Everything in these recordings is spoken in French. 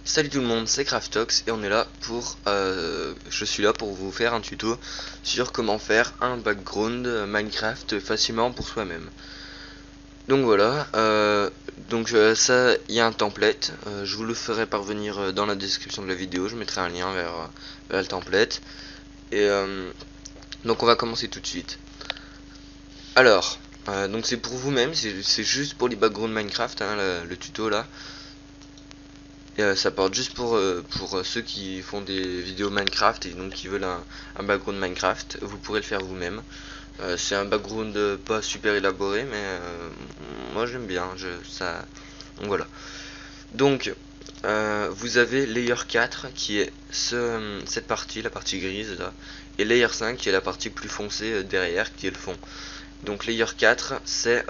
Salut tout le monde, c'est Craftox et on est là pour, je suis là pour vous faire un tuto sur comment faire un background Minecraft facilement pour soi-même. Donc voilà, ça, il y a un template, je vous le ferai parvenir dans la description de la vidéo, je mettrai un lien vers le template. Et donc on va commencer tout de suite. Alors, donc c'est pour vous-même, c'est juste pour les backgrounds Minecraft, hein, le tuto là. Et ça porte juste pour ceux qui font des vidéos Minecraft et donc qui veulent un background Minecraft. Vous pourrez le faire vous-même. C'est un background pas super élaboré, mais moi j'aime bien. Donc voilà. Donc vous avez Layer 4 qui est cette partie, la partie grise là, et Layer 5 qui est la partie plus foncée derrière, qui est le fond. Donc Layer 4 c'est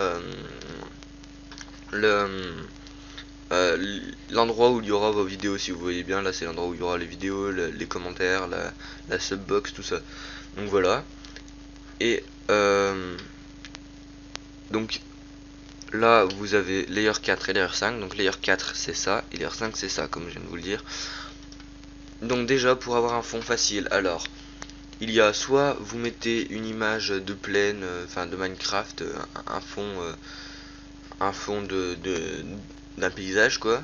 l'endroit où il y aura vos vidéos. Si vous voyez bien, là c'est l'endroit où il y aura les vidéos, les commentaires, la subbox, tout ça. Donc voilà. Et donc là vous avez Layer 4 et Layer 5. Donc Layer 4 c'est ça et Layer 5 c'est ça, comme je viens de vous le dire. Donc déjà, pour avoir un fond facile, alors il y a soit vous mettez une image de plaine, enfin de Minecraft, un fond d'un paysage quoi,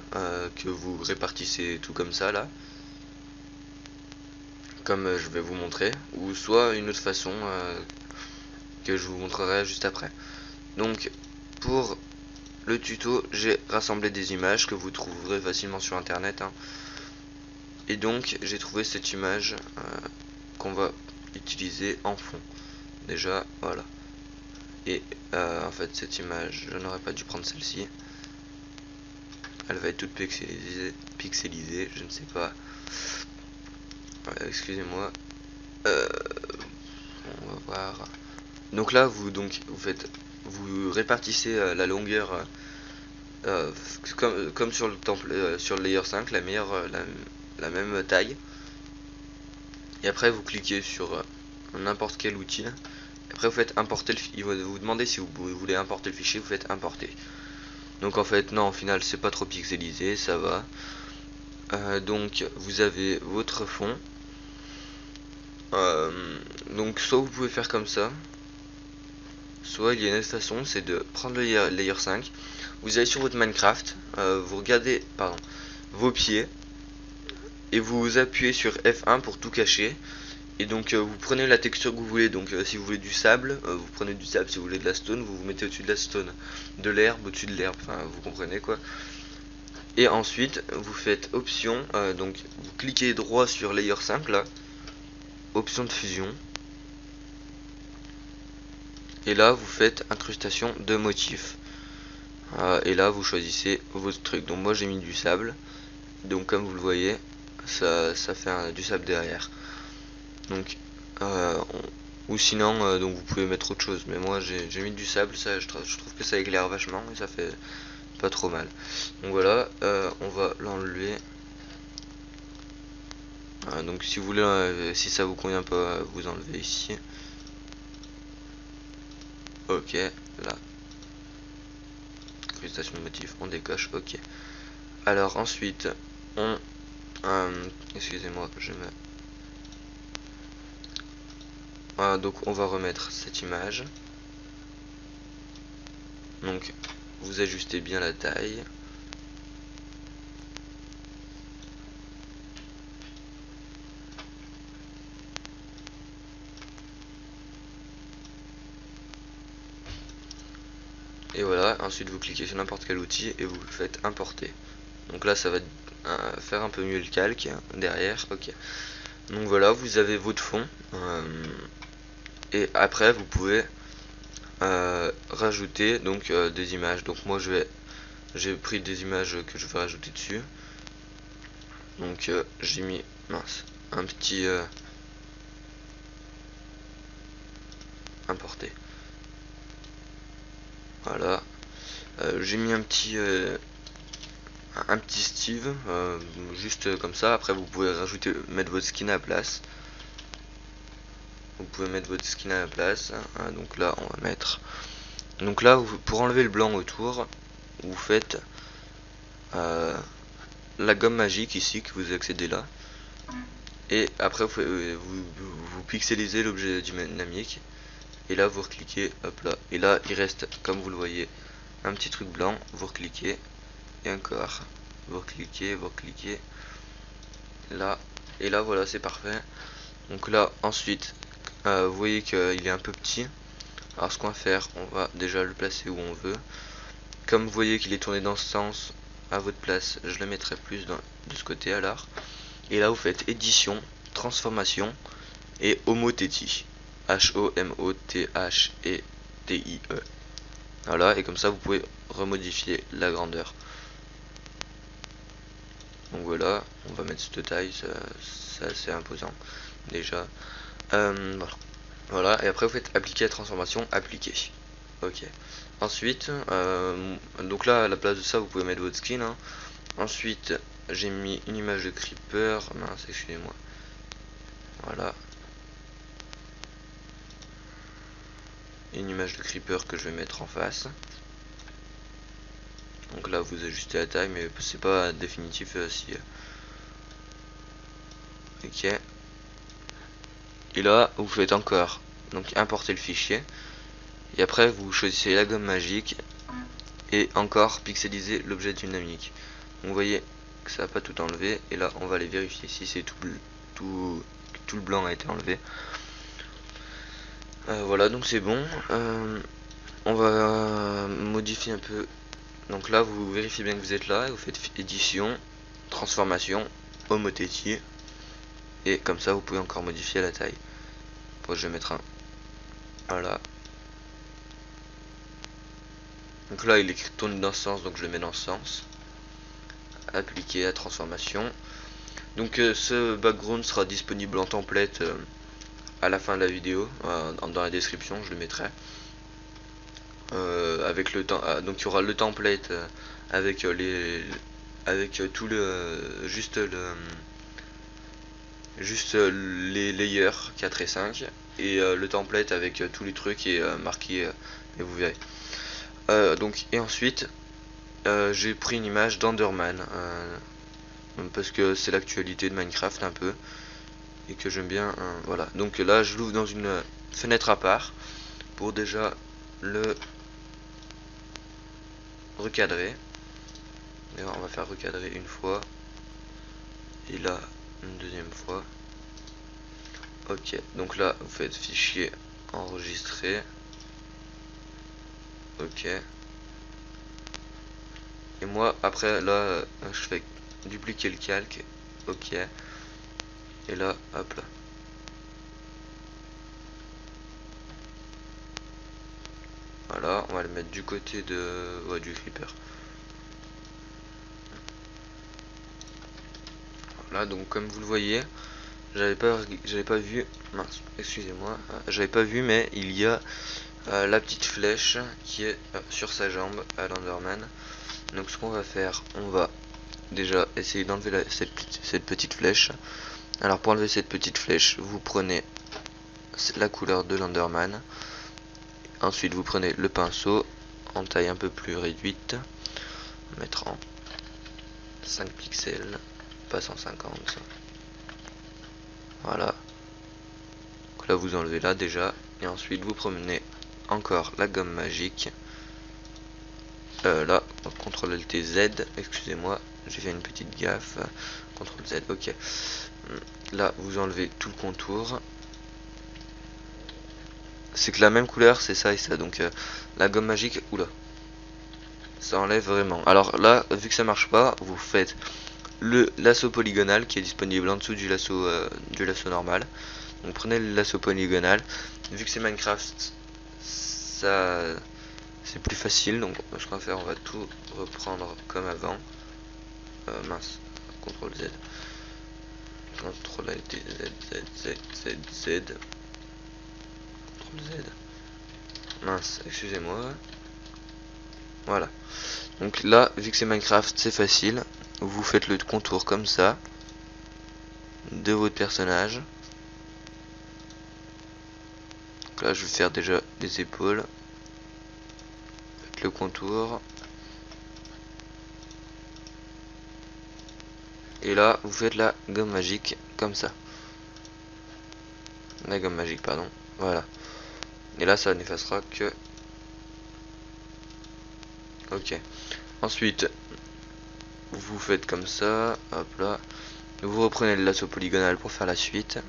que vous répartissez tout comme ça là, comme je vais vous montrer, ou soit une autre façon que je vous montrerai juste après. Donc pour le tuto, j'ai rassemblé des images que vous trouverez facilement sur internet, hein. Et donc j'ai trouvé cette image qu'on va utiliser en fond. Déjà voilà. Et en fait cette image, je n'aurais pas dû prendre celle-ci. Elle va être toute pixelisée, je ne sais pas. Excusez-moi. On va voir. Donc là vous répartissez la longueur comme sur le temple, sur le layer 5, la même taille. Et après vous cliquez sur n'importe quel outil. Après vous faites importer il va vous demander si vous voulez importer le fichier, vous faites importer. Donc en fait non, au final c'est pas trop pixelisé, ça va. Donc vous avez votre fond. Donc soit vous pouvez faire comme ça, soit il y a une autre façon, c'est de prendre le layer 5, vous allez sur votre Minecraft, vous regardez vos pieds, et vous appuyez sur F1 pour tout cacher. Et donc vous prenez la texture que vous voulez. Donc si vous voulez du sable, vous prenez du sable. Si vous voulez de la stone, vous vous mettez au-dessus de la stone. De l'herbe au-dessus de l'herbe, enfin vous comprenez quoi. Et ensuite vous faites option, donc vous cliquez droit sur layer 5 là, option de fusion. Et là vous faites incrustation de motifs. Et là vous choisissez votre truc. Donc moi j'ai mis du sable. Donc comme vous le voyez, ça fait du sable derrière. Donc ou sinon donc vous pouvez mettre autre chose, mais moi j'ai mis du sable, ça je trouve que ça éclaire vachement et ça fait pas trop mal. Donc voilà, on va l'enlever. Donc si vous voulez, si ça vous convient pas, vous enlevez ici. Ok, là incrustation de motif, on décoche. Ok, alors ensuite on excusez-moi, je me donc on va remettre cette image. Donc vous ajustez bien la taille. Et voilà, ensuite vous cliquez sur n'importe quel outil et vous le faites importer. Donc là ça va faire un peu mieux le calque derrière. Ok. Donc voilà, vous avez votre fond. Et après vous pouvez rajouter donc des images. Donc moi j'ai pris des images que je vais rajouter dessus. Donc j'ai mis un petit importer. Voilà. J'ai mis un petit Steve, juste comme ça. Après vous pouvez mettre votre skin à la place. Vous pouvez mettre votre skin à la place, hein. Donc là on va mettre, donc là pour enlever le blanc autour, vous faites là la gomme magique ici que vous accédez là. Et après vous pixelisez l'objet dynamique. Et là vous recliquez, hop là. Et là il reste, comme vous le voyez, un petit truc blanc. Vous recliquez. Et encore. Vous recliquez, là. Et là voilà, c'est parfait. Donc là ensuite, vous voyez qu'il est un peu petit. Alors ce qu'on va faire, on va déjà le placer où on veut. Comme vous voyez qu'il est tourné dans ce sens, à votre place, je le mettrai plus de ce côté alors. Et là vous faites édition, transformation et homothétie. H-O-M-O-T-H-E-T-I-E. Voilà, et comme ça vous pouvez remodifier la grandeur. Donc voilà, on va mettre cette taille, c'est assez imposant déjà. Voilà, et après vous faites appliquer la transformation, appliquer. Ok. Ensuite, donc là à la place de ça vous pouvez mettre votre skin. Hein. Ensuite, j'ai mis une image de creeper. Mince, excusez-moi. Voilà. Une image de creeper que je vais mettre en face. Donc là vous ajustez la taille, mais c'est pas définitif si. Ok. Et là vous faites encore. Donc importer le fichier. Et après vous choisissez la gomme magique. Et encore pixeliser l'objet dynamique. Donc, vous voyez que ça n'a pas tout enlevé. Et là on va aller vérifier si c'est tout le blanc a été enlevé. Voilà, donc c'est bon. On va modifier un peu. Donc là vous vérifiez bien que vous êtes là et vous faites édition, transformation, homothétie. Et comme ça vous pouvez encore modifier la taille. Bon, je vais mettre un. Voilà. Donc là il est tourné dans ce sens, donc je le mets dans ce sens. Appliquer la transformation. Donc ce background sera disponible en template à la fin de la vidéo, dans la description je le mettrai. Avec le temps, donc il y aura le template avec tout le juste les layers 4 et 5 et le template avec tous les trucs et marqué et vous verrez. Donc et ensuite j'ai pris une image d'Enderman parce que c'est l'actualité de Minecraft un peu et que j'aime bien. Voilà, donc là je l'ouvre dans une fenêtre à part pour déjà le recadrer. D'ailleurs on va faire recadrer une fois et là une deuxième fois. Ok, donc là vous faites fichier enregistrer. Ok. Et moi après là je fais dupliquer le calque. Ok. Et là hop là. Voilà, on va le mettre du côté de du creeper. Voilà, donc comme vous le voyez, j'avais pas vu, mince, excusez-moi, j'avais pas vu, mais il y a la petite flèche qui est sur sa jambe à l'Enderman. Donc ce qu'on va faire, on va déjà essayer d'enlever cette petite flèche. Alors pour enlever cette petite flèche, vous prenez la couleur de l'Enderman. Ensuite vous prenez le pinceau en taille un peu plus réduite, on va mettre en 5 pixels, pas 150. Voilà. Donc là vous enlevez là déjà. Et ensuite vous prenez encore la gomme magique. Là, CTRL LT Z, excusez-moi, j'ai fait une petite gaffe. CTRL Z, ok. Là vous enlevez tout le contour. C'est que la même couleur, c'est ça et ça. Donc la gomme magique, oula, ça enlève vraiment. Alors là, vu que ça marche pas, vous faites le lasso polygonal qui est disponible en dessous du lasso normal. Donc prenez le lasso polygonal. Vu que c'est Minecraft, ça c'est plus facile. Donc ce qu'on va faire, on va tout reprendre comme avant. Mince, CTRL Z. CTRL LT Z. CTRL Z. Mince, excusez-moi. Voilà. Donc là, vu que c'est Minecraft, c'est facile. Vous faites le contour comme ça de votre personnage. Donc là, je vais faire déjà les épaules. Faites le contour. et là vous faites la gomme magique comme ça. La gomme magique, pardon, voilà. Et là ça n'effacera que... Ok. Ensuite, vous faites comme ça, hop là. Vous reprenez le lasso polygonal pour faire la suite.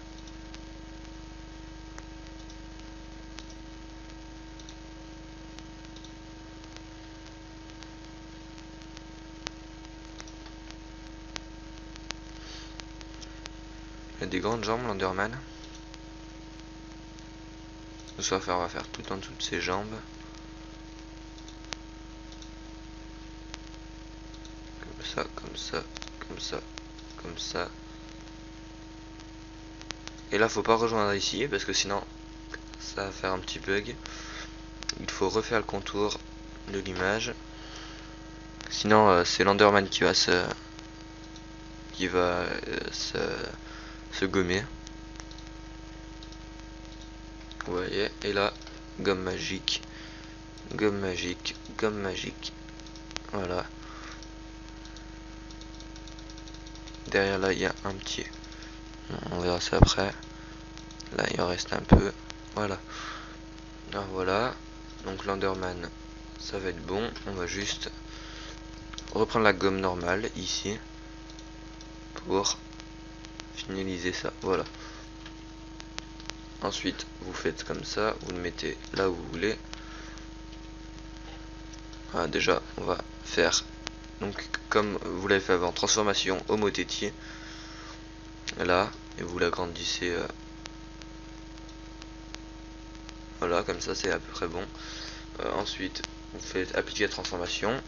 Il y a des grandes jambes, l'Enderman. On va faire tout en dessous de ses jambes. Comme ça, comme ça, comme ça, comme ça. Et là, faut pas rejoindre ici parce que sinon, ça va faire un petit bug. Il faut refaire le contour de l'image. Sinon, c'est l'Enderman qui va se gommer. Vous voyez, et là, gomme magique, gomme magique, gomme magique. Voilà. Derrière là, il y a un petit. On verra ça après. Là, il en reste un peu. Voilà. Alors voilà. Donc l'Enderman, ça va être bon. On va juste reprendre la gomme normale ici pour finaliser ça. Voilà. Ensuite, vous faites comme ça. Vous le mettez là où vous voulez. Voilà, déjà, on va faire donc comme vous l'avez fait avant, transformation au motetti. Là, et vous l'agrandissez. Voilà, comme ça c'est à peu près bon. Ensuite, vous faites appliquer la transformation.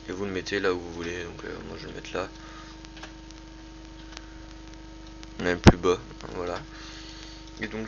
Et vous le mettez là où vous voulez. Donc moi je vais le mettre là. Même plus bas. Voilà. Et donc